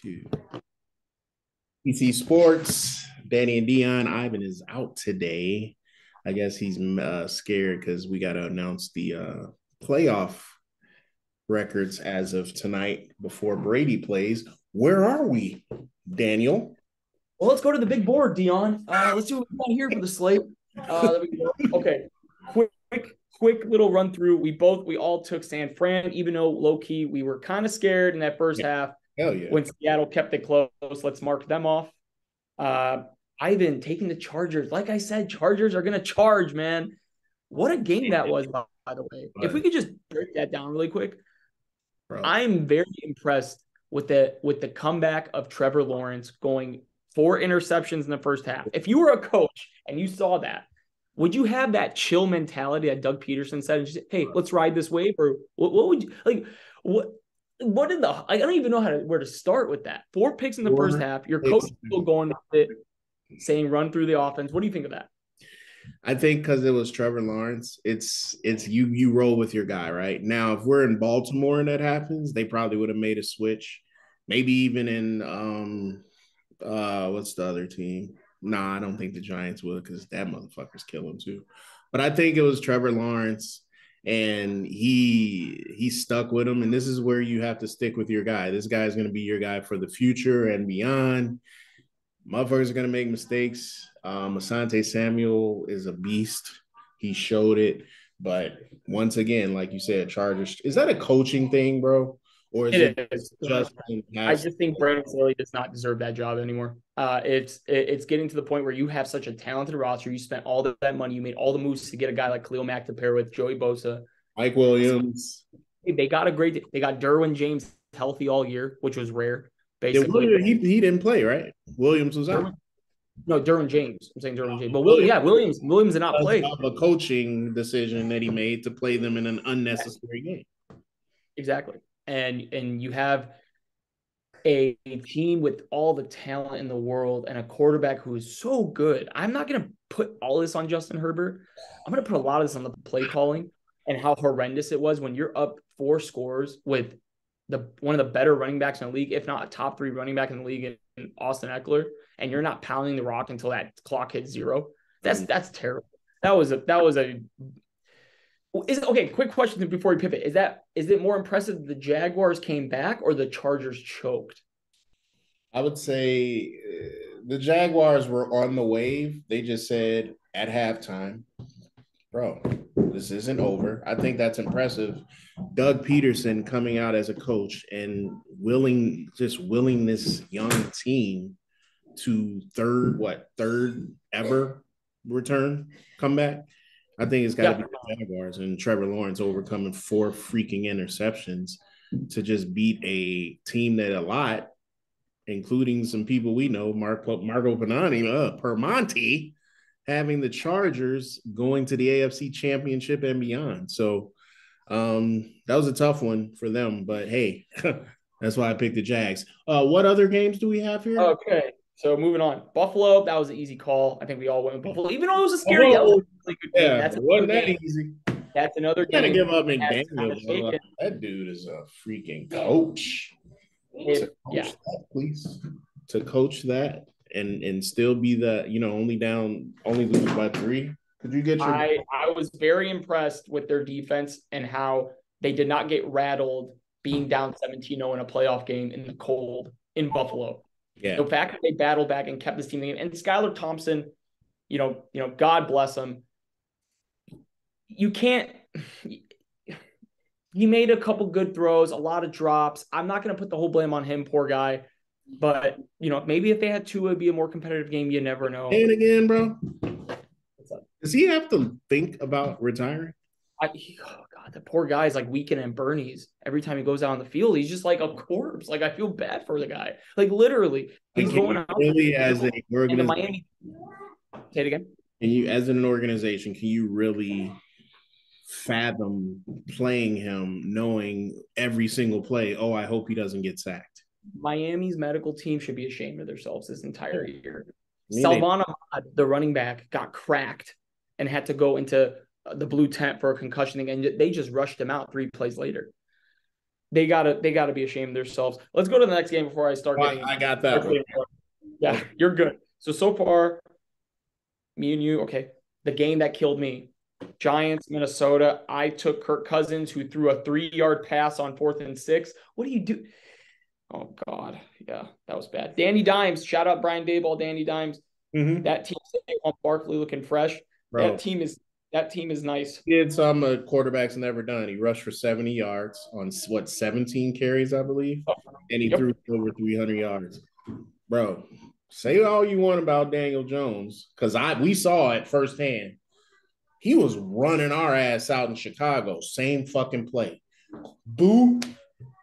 to ECSports. Danny and Dion. Ivan is out today. I guess he's scared because we got to announce the playoff records as of tonight before Brady plays. Where are we, Daniel? Well, let's go to the big board, Dion. Let's see what we got here for the slate. There we go. Okay, quick little run through. We all took San Fran, even though low key we were kind of scared in that first half. Hell yeah. When Seattle kept it close, let's mark them off. Ivan taking the Chargers. Like I said, Chargers are gonna charge, man. What a game that was, by the way. If we could just break that down really quick, Bro. I'm very impressed with the comeback of Trevor Lawrence going 4 interceptions in the first half. If you were a coach and you saw that, would you have that chill mentality that Doug Peterson said and just say, hey, let's ride this wave? Or what would you like? What did I don't even know where to start with that. 4 picks in the first half. Your coach is still going with it, saying run through the offense. What do you think of that? I think because it was Trevor Lawrence, it's you roll with your guy, right? Now, if we're in Baltimore and that happens, they probably would have made a switch. Maybe even in what's the other team? Nah, I don't think the Giants would because that motherfucker's killing too. But I think it was Trevor Lawrence, and he stuck with him. And this is where you have to stick with your guy. This guy's going to be your guy for the future and beyond. Motherfuckers are going to make mistakes. Asante Samuel is a beast. He showed it. But once again, like you said, Chargers, is that a coaching thing, bro? Or is it just I just think Brandon Staley does not deserve that job anymore. It's getting to the point where you have such a talented roster. You spent all that money. You made all the moves to get a guy like Khalil Mack to pair with Joey Bosa. Mike Williams. They got Derwin James healthy all year, which was rare. Basically, he didn't play, right? Williams was out. No, Derwin James. I'm saying Derwin James. But Williams did not play. A coaching decision that he made to play them in an unnecessary game. Exactly. And you have a team with all the talent in the world and a quarterback who is so good. I'm not going to put all this on Justin Herbert. I'm going to put a lot of this on the play calling and how horrendous it was when you're up 4 scores with one of the better running backs in the league, if not a top 3 running back in the league in Austin Eckler, and you're not pounding the rock until that clock hits 0. That's terrible. Okay, quick question before we pivot. Is it more impressive that the Jaguars came back or the Chargers choked? I would say the Jaguars were on the wave. They just said at halftime, bro, this isn't over. I think that's impressive. Doug Peterson coming out as a coach and willing this young team to third ever comeback. I think it's got to be the Jaguars and Trevor Lawrence overcoming 4 freaking interceptions to just beat a team that a lot, including some people we know, Marco Panani, Permonti, having the Chargers going to the AFC Championship and beyond. So that was a tough one for them. But, hey, that's why I picked the Jags. What other games do we have here? Okay. So moving on, Buffalo, that was an easy call. I think we all went with Buffalo, even though it was a scary. That was a really good game. That's wasn't that easy. That's another game. Gotta give up McDaniel. That dude is a freaking coach. Please, to coach that and still be the only lose by 3. Could you get your? I was very impressed with their defense and how they did not get rattled being down 17-0 in a playoff game in the cold in Buffalo. Yeah. The fact that they battled back and kept this team in the game. And Skylar Thompson, God bless him. You can't – he made a couple good throws, a lot of drops. I'm not going to put the whole blame on him, poor guy. But, maybe if they had 2, it would be a more competitive game. You never know. And again, bro, does he have to think about retiring? The poor guy is like Weekend and Bernie's. Every time he goes out on the field, he's just like a corpse. Like, I feel bad for the guy. Like, literally, he's going out. Really, as an organization, Miami. Say it again. And you, as an organization, can you really fathom playing him, knowing every single play? Oh, I hope he doesn't get sacked. Miami's medical team should be ashamed of themselves this entire year. Salvon, the running back, got cracked and had to go into the blue tent for a concussion thing, and they just rushed him out 3 plays later. They gotta be ashamed of themselves. Let's go to the next game before I start Well, getting. I got that one. Yeah, Okay. you're good. So far, me and you, okay. The game that killed me, Giants, Minnesota. I took Kirk Cousins, who threw a 3-yard pass on 4th and 6. What do you do? Oh God, yeah, that was bad. Danny Dimes, shout out Brian Dayball, Danny Dimes. Mm-hmm. That team, on Barkley looking fresh. Bro, That team is nice. he did some quarterback's never done. He rushed for 70 yards on what 17 carries, I believe, and he Yep. threw over 300 yards. Bro, say all you want about Daniel Jones, because we saw it firsthand. He was running our ass out in Chicago. Same fucking play. Boo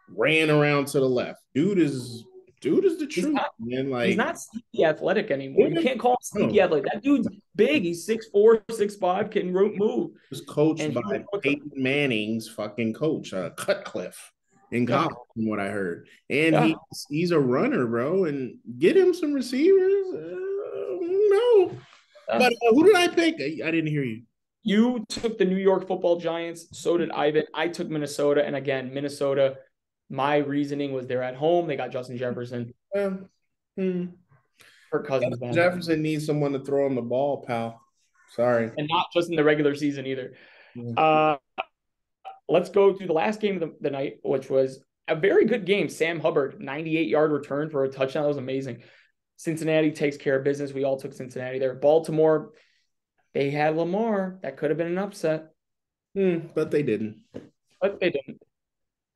ran around to the left. Dude is the He's truth, not man. he's Like not sneaky athletic anymore. You can't call him sneaky no, athletic. That dude's big. He's 6'4", 6'5", can move. was coached And by Peyton Manning's fucking coach, Cutcliffe, in yeah, college, from what I heard. And yeah. he's a runner, bro. And get him some receivers. No, Yeah. but who did I pick? I didn't hear you. You took the New York Football Giants. So did Ivan. I took Minnesota. And again, Minnesota, my reasoning was they're at home. They got Justin Jefferson. Hmm. Kirk Cousins, man. Jefferson needs someone to throw him the ball, pal. Sorry. And not just in the regular season either. Yeah. Uh, let's go to the last game of the night, which was a very good game. Sam Hubbard, 98-yard return for a touchdown. That was amazing. Cincinnati takes care of business. We all took Cincinnati there. Baltimore, they had Lamar. That could have been an upset, But they didn't. but they didn't.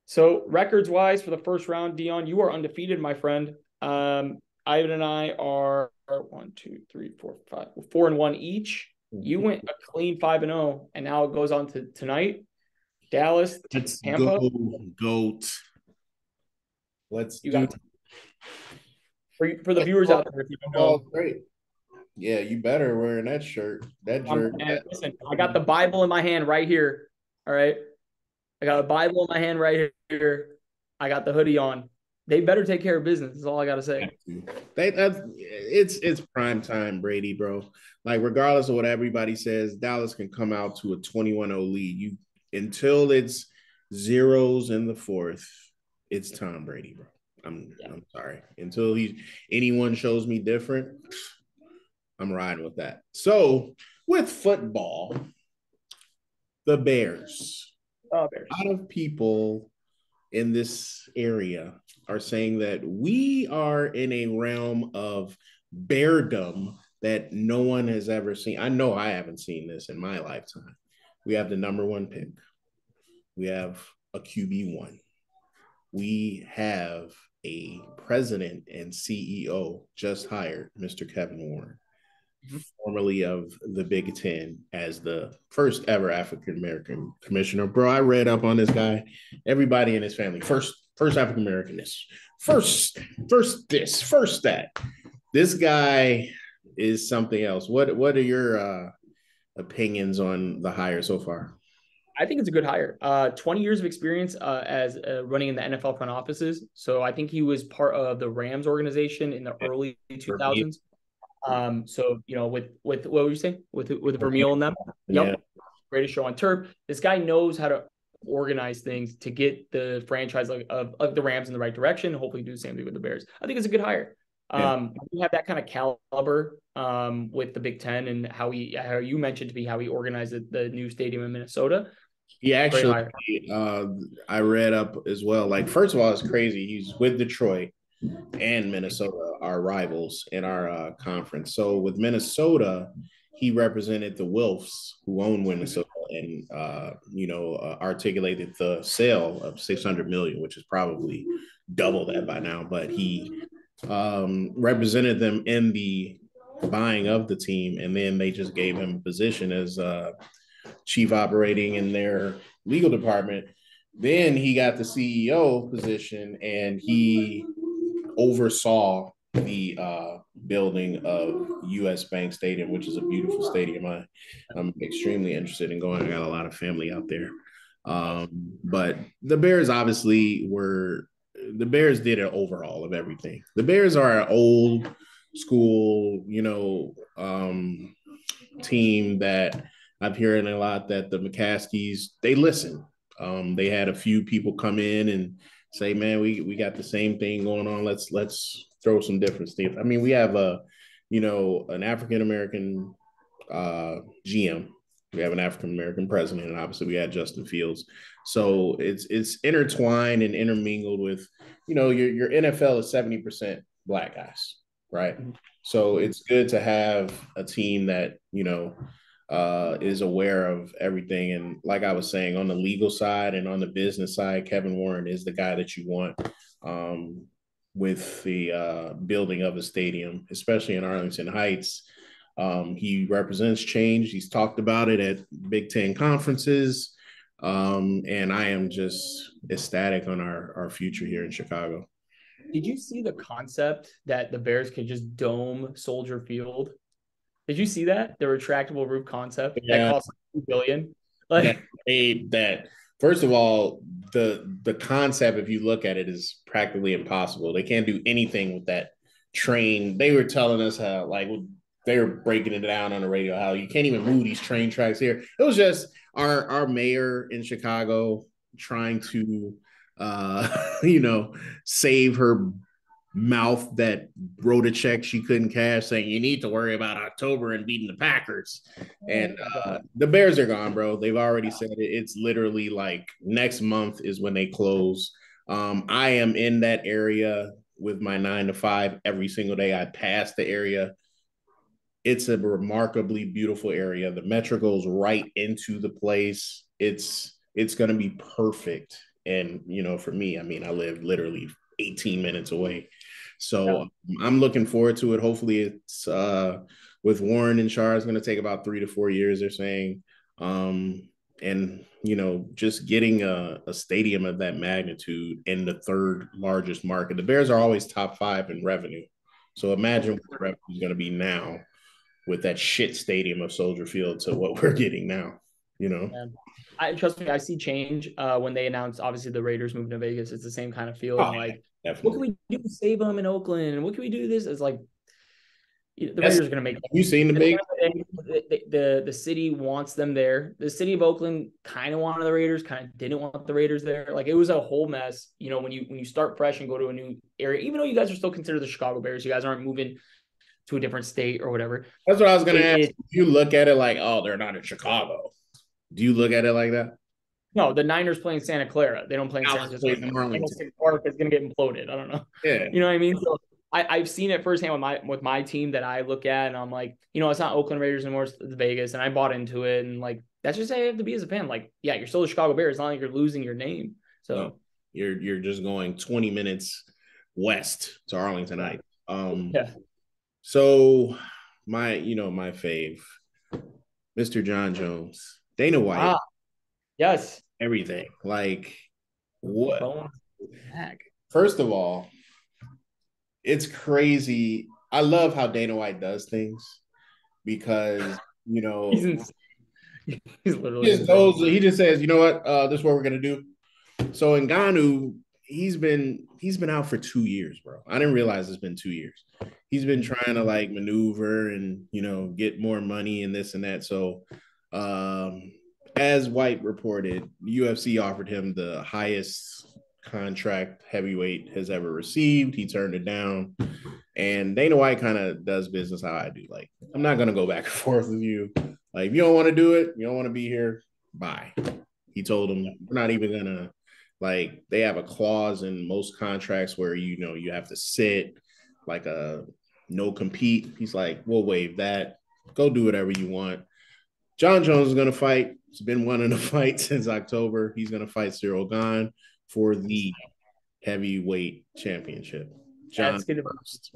So records wise for the first round, Dion, you are undefeated, my friend. Ivan and I are 1, 2, 3, 4, 5, 4-1 each. You went a clean 5-0, and now it goes on to tonight. Dallas, Let's Tampa. go, GOAT. Let's You do got for the viewers out there, if you don't ball know. great. Yeah, you better wearing that shirt. That jerk. Listen, I got the Bible in my hand right here. All right. I got a Bible in my hand right here. I got the hoodie on. They better take care of business. That's all I gotta say. It's prime time, Brady, bro. Like, regardless of what everybody says, Dallas can come out to a 21-0 lead. Until it's zeros in the fourth, it's Tom Brady, bro. I'm sorry. Until anyone shows me different, I'm riding with that. So with football, the Bears. Bears. A lot of people in this area are saying that we are in a realm of beardom that no one has ever seen. I know I haven't seen this in my lifetime. We have the number one pick. We have a QB1. We have a president and CEO just hired, Mr. Kevin Warren, formerly of the Big Ten, as the first ever African American commissioner. Bro, I read up on this guy. Everybody in his family, first African American this, first this, first that. This guy is something else. What are your opinions on the hire so far? I think it's a good hire. 20 years of experience as running in the NFL front offices. So I think he was part of the Rams organization in the early 2000s. So with what were you saying with Vermeil and them? Yeah. Yep, greatest show on turf. This guy knows how to organize things to get the franchise of the Rams in the right direction. Hopefully, do the same thing with the Bears. I think it's a good hire. We have that kind of caliber with the Big Ten and how you mentioned to me how he organized the new stadium in Minnesota. He actually, I read up as well. Like, first of all, it's crazy. He's with Detroit and Minnesota, our rivals in our conference. So with Minnesota, he represented the Wilfs, who own Minnesota, and articulated the sale of 600 million, which is probably double that by now. But he represented them in the buying of the team, and then they just gave him a position as chief operating in their legal department. Then he got the CEO position, and he oversaw the building of US Bank Stadium, which is a beautiful stadium. I'm extremely interested in going. I got a lot of family out there. But the Bears the Bears did an overhaul of everything. The Bears are an old school, team that I'm hearing a lot that the McCaskies, they listen. They had a few people come in and say, "Man, we got the same thing going on. Let's throw some different stuff." I mean, we have an African American GM. We have an African American president, and obviously we had Justin Fields. So it's intertwined and intermingled with, your NFL is 70% black guys, right? So it's good to have a team that is aware of everything. And like I was saying, on the legal side and on the business side, Kevin Warren is the guy that you want. With the building of a stadium, especially in Arlington Heights. He represents change. He's talked about it at Big Ten conferences. And I am just ecstatic on our future here in Chicago. Did you see the concept that the Bears could just dome Soldier Field? Did you see that? The retractable roof concept that Yeah, cost $2 billion? that Like, that first of all, the concept, if you look at it, is practically impossible. They can't do anything with that train. They were telling us how, like, they were breaking it down on the radio, how you can't even move these train tracks here. It was just our mayor in Chicago trying to save her mouth that wrote a check she couldn't cash, saying you need to worry about October and beating the Packers. And oh my God. the Bears are gone, bro. They've already said it. It's literally like next month is when they close. I am in that area with my 9 to 5 every single day. I pass the area. It's a remarkably beautiful area. The metro goes right into the place. It's going to be perfect. And for me, I mean, I live literally 18 minutes away. Yeah. So I'm looking forward to it. Hopefully it's with Warren and Char, it's going to take about 3 to 4 years, they're saying. And just getting a stadium of that magnitude in the third largest market. The Bears are always top 5 in revenue. So imagine what the revenue is going to be now with that shit stadium of Soldier Field to what we're getting now. Man. I trust me, I see change when they announced obviously the Raiders moving to Vegas. It's the same kind of feeling. Oh, Like, what can definitely. we do to save them in Oakland? What can we do this? It's like the That's Raiders are going to make Have you seen the at the big? end of the day, the city wants them there. The city of Oakland kind of wanted the Raiders, kind of didn't want the Raiders there. Like, it was a whole mess. When you start fresh and go to a new area, even though you guys are still considered the Chicago Bears, you guys aren't moving to a different state or whatever. That's what I was gonna ask. It Do you look at it like, oh, they're not in Chicago? Do you look at it like that? No, the Niners play in Santa Clara. They don't play in I San was Francisco. playing in Arlington. Candlestick Park is going to get imploded. I don't know. Yeah. You know what I mean? So I've seen it firsthand with my team that I look at, and I'm like, it's not Oakland Raiders anymore, it's Vegas, and I bought into it, and like that's just how you have to be as a fan. Like, yeah, you're still the Chicago Bears. It's not like you're losing your name. No, So you're just going 20 minutes west to Arlington Heights. yeah, So my fave, Mr. John Jones, Dana White, ah, yes, everything. Like the what? bones back. First of all, it's crazy. I love how Dana White does things because He's insane. He's literally he just insane. goes. He just says, you know what? This is what we're gonna do. So Ngannou, he's been out for 2 years, bro. I didn't realize it's been 2 years. He's been trying to like maneuver and get more money and this and that. So as White reported, UFC offered him the highest contract heavyweight has ever received. He turned it down. And Dana White kind of does business how I do. Like, I'm not gonna go back and forth with you. Like, if you don't want to do it, you don't want to be here, bye. He told him, we're not even gonna, like, they have a clause in most contracts where you have to sit like a no compete. He's like, we'll waive that. Go do whatever you want. John Jones is gonna fight. He's been wanting to fight since October. He's gonna fight Cyril Gane for the heavyweight championship. John That's gonna be first.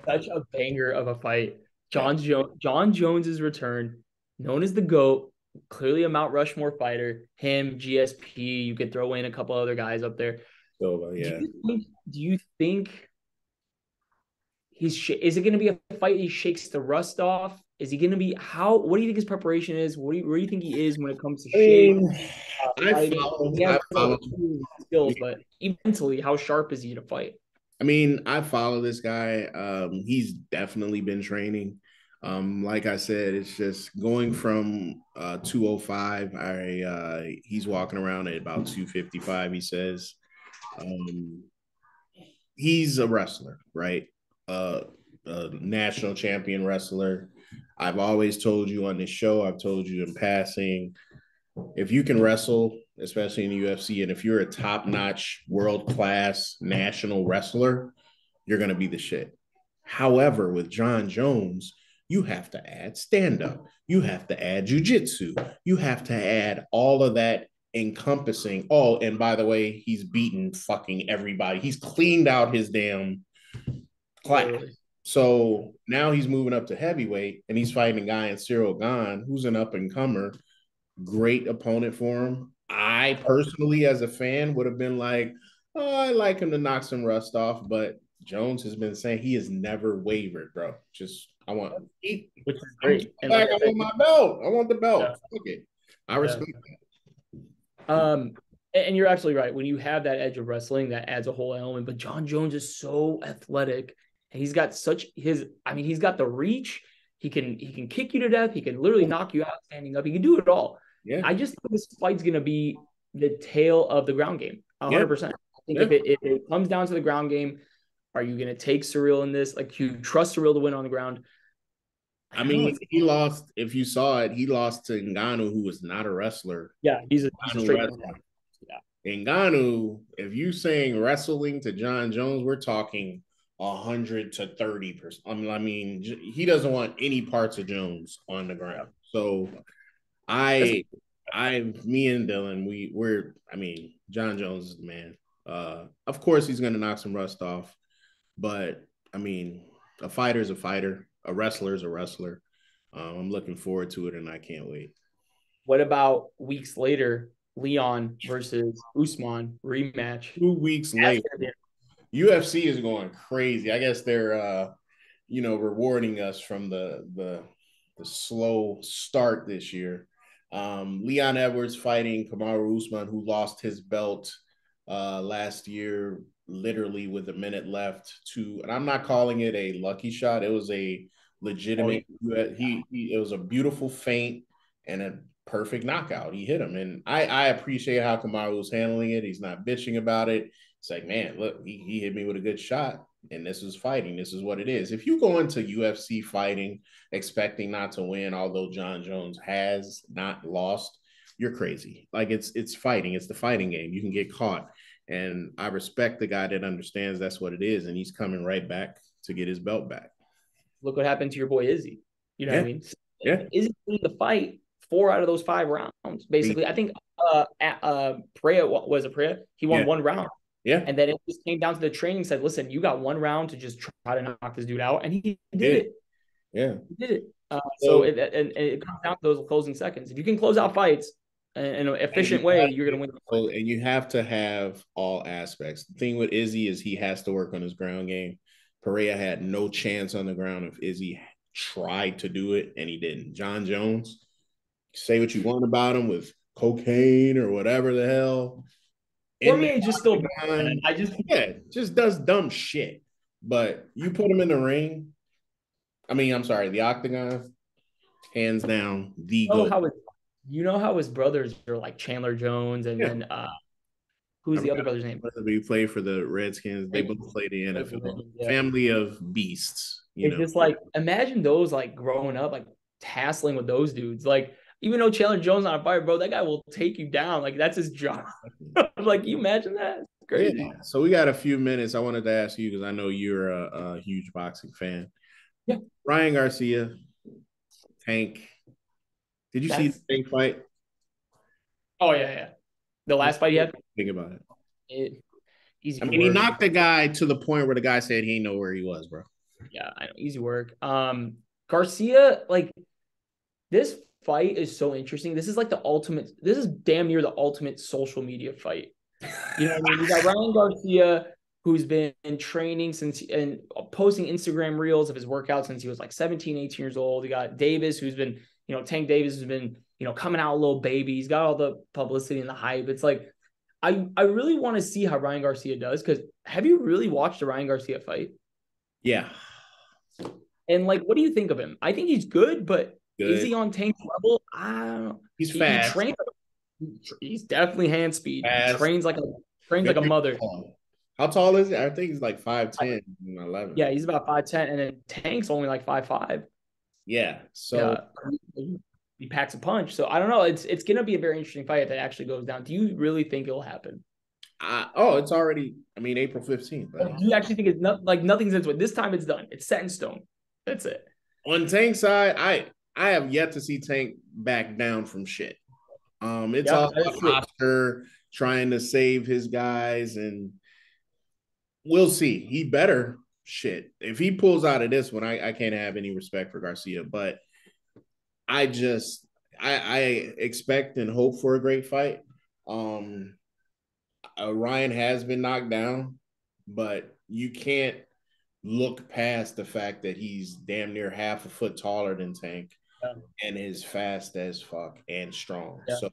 such a banger of a fight. Yeah. John Jones's return, known as the GOAT, clearly a Mount Rushmore fighter. Him, GSP. You could throw in a couple other guys up there. So yeah. Do you think is it going to be a fight he shakes the rust off? Is he going to be how? What do you think his preparation is? Where do you think he is when it comes to I shape, mean, fighting? He has I all follow. the tools and skills, but mentally, how sharp is he to fight? I mean, I follow this guy. He's definitely been training. Like I said, it's just going from 205. He's walking around at about 255, he says. Um, he's a wrestler, right? Uh, a national champion wrestler. I've always told you on this show, I've told you in passing, if you can wrestle, especially in the UFC, and if you're a top notch, world class national wrestler, you're going to be the shit. However, with John Jones, you have to add stand up, you have to add jujitsu, you have to add all of that encompassing. Oh, and by the way, he's beaten fucking everybody. He's cleaned out his damn class. Literally. So now he's moving up to heavyweight and he's fighting a guy in Cyril Gahn, who's an up and comer. Great opponent for him. I personally, as a fan, would have been like, oh, I like him to knock some rust off, but Jones has been saying he has never wavered, bro. Just Which is I'm great. And like back. I I said, want my belt. I want the yeah, belt. Fuck it. I yeah. respect And you're absolutely right. When you have that edge of wrestling, that adds a whole element. But John Jones is so athletic, and he's got such his. I mean, he's got the reach. He can kick you to death. He can literally that. knock you out standing up. He can do it all. Yeah, I just think this fight's gonna be the tail of the ground game, yeah, 100%. I think yeah. if it comes down to the ground game, are you gonna take Surreal in this? Like you trust Surreal to win on the ground? I I don't know. mean, he lost. If you saw it, he lost to Ngannou, who was not a wrestler. Yeah, he's a Ngannou straight wrestler. yeah. Ngannou, if you saying wrestling to John Jones, we're talking 100 to 30%. I mean, he doesn't want any parts of Jones on the Yeah. ground. So That's me and Dylan, I mean, John Jones is the man. Of course, he's going to knock some rust off, but I mean, a fighter's a fighter, a wrestler's a wrestler. I'm looking forward to it, and I can't wait. What about weeks later, Leon versus Usman rematch? 2 weeks That's later, gonna be UFC is going crazy. I guess they're rewarding us from the slow start this year. Leon Edwards fighting Kamaru Usman, who lost his belt last year, literally with a minute left. And I'm not calling it a lucky shot. It was a oh legitimate. It was a beautiful feint and a perfect knockout. He hit him, and I appreciate how Kamaru was handling it. He's not bitching about it. It's like, man, look, he hit me with a good shot, and this is fighting. This is what it is. If you go into UFC fighting expecting not to win, although John Jones has not lost, you're crazy. Like it's fighting. It's the fighting game. You can get caught. And I respect the guy that understands that's what it is, and he's coming right back to get his belt back. look what happened to your boy Izzy. You know what I Yeah, mean? yeah. Izzy in the fight 4 out of those 5 rounds. Basically, I think Perea was a Perea. He won Yeah, 1 round. yeah. And then it just came down to the training, said, listen, you got 1 round to just try to knock this dude out. And he did it. Yeah. He did it. So So it comes down to those closing seconds. If you can close out fights in an efficient way, you're going to win. and you have to have all aspects. The thing with Izzy is he has to work on his ground game. Perea had no chance on the ground if Izzy tried to do it, and he didn't. John Jones, say what you want about him with cocaine or whatever the hell. In the Cormier just still, man, octagon, I just just does dumb shit. But you put him in the ring. I mean, I'm sorry, the octagon, hands down, the know GOAT. how his brothers are like Chandler Jones and Yeah. then who's I the other forgot brother's name? whether he played for the Redskins. They both played the NFL. Yeah. Family of beasts, you It's know. just like imagine those like growing up, like tasseling with those dudes. Like even though Chandler Jones on a fire, bro, that guy will take you down. Like that's his job. Like you imagine that? It's Yeah. crazy. So we got a few minutes. I wanted to ask you because I know you're a huge boxing fan. Yeah. Ryan Garcia, Tank. Did you see the That's Tank fight? oh yeah. The What last fight he had, think about it? I easy mean, he work. knocked the guy to the point where the guy said he didn't know where he was, bro. Yeah, I know, easy work. Garcia, like this fight is so interesting. This is like the ultimate, this is damn near the ultimate social media fight. You know what I mean? You got Ryan Garcia, who's been training since and posting Instagram reels of his workouts since he was like 17, 18 years old. You got Davis, who's been, Tank Davis has been, coming out a little baby. He's got all the publicity and the hype. It's like, I really want to see how Ryan Garcia does because have you really watched a Ryan Garcia fight? Yeah. And like, what do you think of him? I think he's good, but is Good. he on Tank's level? I don't know. He's He fast. trains. He's definitely hand speed. He Fast. trains like a Very mother. tall. How tall is he? I think he's like 5'10", 11. Yeah, he's about 5'10", and then Tank's only like 5'5". Yeah. So Yeah, he packs a punch. So I don't know. It's gonna be a very interesting fight if it actually goes down. Do you really think it'll happen? it's already, I mean, April 15th, buddy. Do you actually think it's not like nothing's into it? This time it's done. It's set in stone. That's it. On Tank's side, I have yet to see Tank back down from shit. It's Yep, all that's about true. Oscar trying to save his guys, and we'll see. He better shit. If he pulls out of this one, I can't have any respect for Garcia. But I just I expect and hope for a great fight. Um, Ryan has been knocked down, but you can't look past the fact that he's damn near half a foot taller than Tank Yeah, and is fast as fuck and strong. yeah, So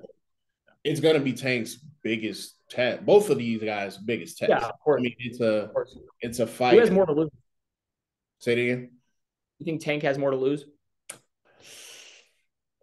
it's gonna be Tank's biggest test. Both of these guys' biggest yeah. test. Of I course, mean, of course. it's a Who fight. has more to lose? Say it again. You think Tank has more to lose?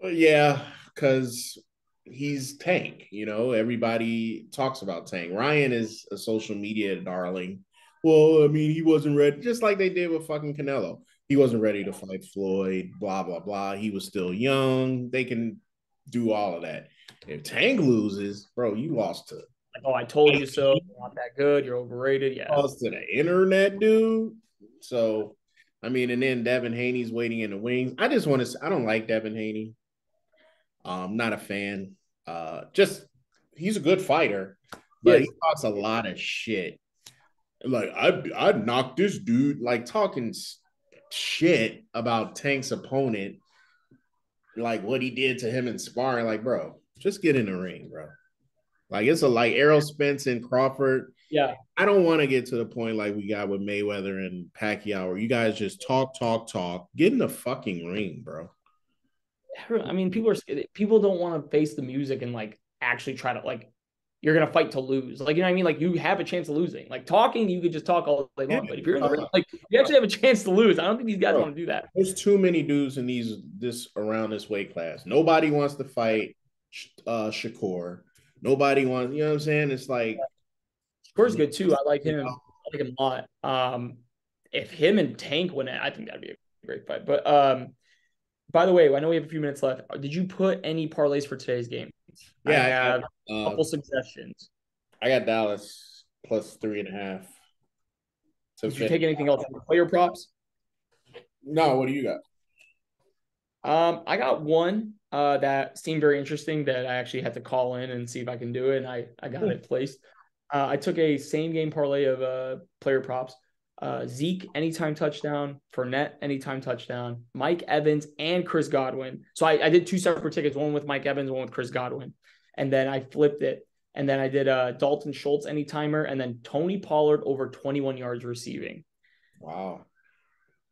Well, yeah, because he's Tank. Everybody talks about Tank. Ryan is a social media darling. Well, I mean, he wasn't ready, just like they did with fucking Canelo. He wasn't ready to fight Floyd, blah, blah, blah. He was still young. They can do all of that. If Tank loses, bro, you lost to Like, oh, I told you so. You're not that good. You're overrated. Yeah. lost to the internet, dude. So, I mean, and then Devin Haney's waiting in the wings. I just want to. I don't like Devin Haney. Not a fan. Just he's a good fighter, but he Yes. talks a lot of shit. Like I'd knock this dude, like talking shit about Tank's opponent, like what he did to him in sparring. Like, bro, just get in the ring, bro. Like it's a like Errol Spence and Crawford. Yeah. I don't want to get to the point like we got with Mayweather and Pacquiao, where you guys just talk, talk, talk. Get in the fucking ring, bro. I mean, people don't want to face the music and like actually try to like you're gonna fight to lose. Like you know what I mean? Like you have a chance of losing. Like talking, you could just talk all day Yeah, long. But if you're in the ring, like you actually have a chance to lose. I don't think these guys bro, want to do that. there's too many dudes in this around this weight class. Nobody wants to fight Shakur. Nobody wants, you know what I'm saying? It's like, Score's good too. I like you him. know, I like him a lot. If him and Tank win it, I think that'd be a great fight. But by the way, I know we have a few minutes left. Did you put any parlays for today's game? I yeah, have a couple suggestions. I got Dallas plus 3.5 to Did you finish. take anything else? Player props? No, what do you got? I got one that seemed very interesting that I actually had to call in and see if I can do it, and I got it placed. I took a same game parlay of player props. Zeke anytime touchdown, Fournette anytime touchdown, Mike Evans and Chris Godwin. So I did two separate tickets, one with Mike Evans, one with Chris Godwin, and then I flipped it. And then I did Dalton Schultz anytimer, and then Tony Pollard over 21 yards receiving. Wow.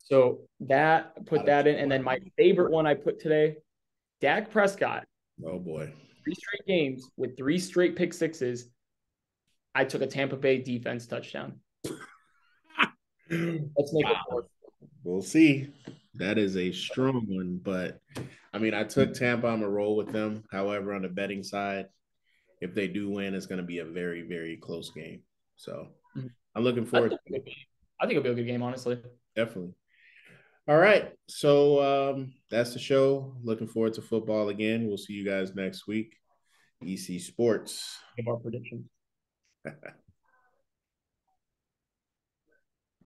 So that put that in. And then my favorite one I put today, Dak Prescott, Oh boy. 3 straight games with 3 straight pick sixes. I took a Tampa Bay defense touchdown. Let's make it Wow. four. We'll see. That is a strong one, but I mean, I took Tampa. I'm gonna roll with them. However, on the betting side, if they do win, it's gonna be a very, very close game. So I'm looking I forward think, to it. I think it'll be a good game, honestly. Definitely. All right. So that's the show. Looking forward to football again. We'll see you guys next week. EC Sports. Give our predictions.